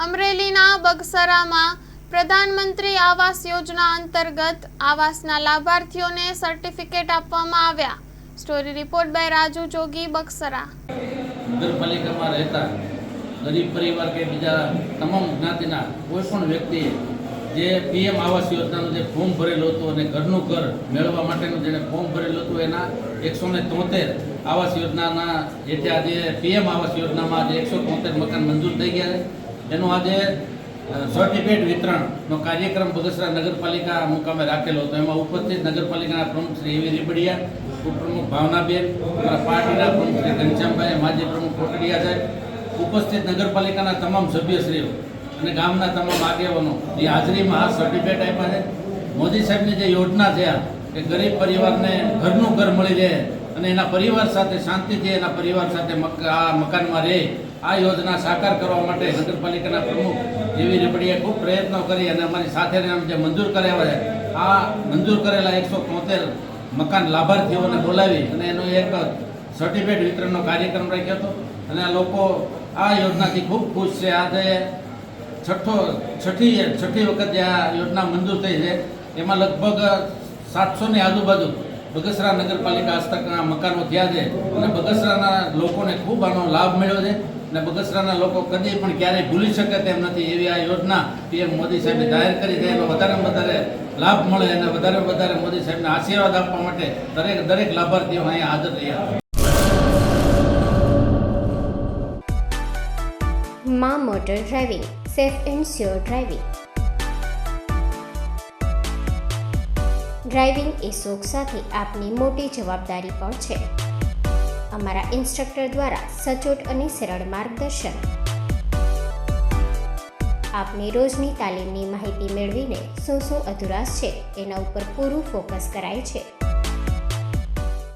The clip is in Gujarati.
અમરેલીના બગસરામાં પ્રધાનમંત્રી આવાસ યોજના અંતર્ગત આવાસના લાભાર્થીઓને સર્ટિફિકેટ આપવામાં આવ્યા। સ્ટોરી રિપોર્ટ બાય રાજુ જોગી, બગસરા। નગરપાલિકામાં રહેતા ગરીબ પરિવાર કે બીજા તમામ જ્ઞાતિના કોઈ પણ વ્યક્તિએ જે પીએમ આવાસ યોજનાનું જે ફોર્મ ભરેલું હતું અને ઘરનું ઘર મેળવવા માટેનું જેણે ફોર્મ ભરેલું હતું એના 173 આવાસ યોજનાના જે આજે પીએમ આવાસ યોજનામાં આજે 173 મકાન મંજૂર થઈ ગયા છે। એનું આજે સર્ટિફિકેટ વિતરણનો કાર્યક્રમ બગસરા નગરપાલિકા મુકામે રાખેલો હતો। એમાં ઉપસ્થિત નગરપાલિકાના પ્રમુખ શ્રી એવી રીબડિયા, ઉપપ્રમુખ ભાવનાબેન, અમારા પાર્ટીના પ્રમુખ શ્રી ઘનશ્યામભાઈ, માજી પ્રમુખ કોટડિયા સાહેબ, ઉપસ્થિત નગરપાલિકાના તમામ સભ્યશ્રીઓ અને ગામના તમામ આગેવાનો જે હાજરીમાં આ સર્ટિફિકેટ આપ્યા છે। મોદી સાહેબની જે યોજના છે કે ગરીબ પરિવારને ઘરનું ઘર મળી રહે અને એના પરિવાર સાથે શાંતિથી એના પરિવાર સાથે આ મકાનમાં રહે, આ યોજના સાકાર કરવા માટે નગરપાલિકાના પ્રમુખ એવી રીબડીએ ખૂબ પ્રયત્નો કરી અને અમારી સાથે જે મંજૂર કરાવ્યા છે આ મંજૂર કરેલા 173 મકાન લાભાર્થીઓને બોલાવી અને એનો એક સર્ટિફિકેટ વિતરણનો કાર્યક્રમ રાખ્યો હતો અને આ લોકો આ યોજનાથી ખૂબ ખુશ છે। આજે છઠ્ઠી વખત જે આ યોજના મંજૂર થઈ છે એમાં લગભગ 700ની આજુબાજુ બગસરા નગરપાલિકા હસ્તકના મકાનો થયા છે અને બગસરાના લોકોને ખૂબ આનો લાભ મળ્યો છે અને બગસરાના લોકો કદી પણ ક્યારેય ભૂલી શકે તેમ નથી એવી આ યોજના પીએમ મોદી સાહેબે જાહેર કરી છે। એનો વધારેમાં વધારે લાભ મળે અને વધારે મોદી સાહેબને આશીર્વાદ આપવા માટે દરેક લાભાર્થીઓ અહીંયા હાજર રહ્યા। માં motor driving, safe and sure driving. Driving એ શોખ સાથે આપની મોટી જવાબદારી પણ છે। અમારા ઇન્સ્ટ્રક્ટર દ્વારા સચોટ અને સરળ માર્ગદર્શન આપની રોજની તાલીમની માહિતી મેળવીને શું અધુરાશ છે એના ઉપર પૂરું ફોકસ કરાય છે।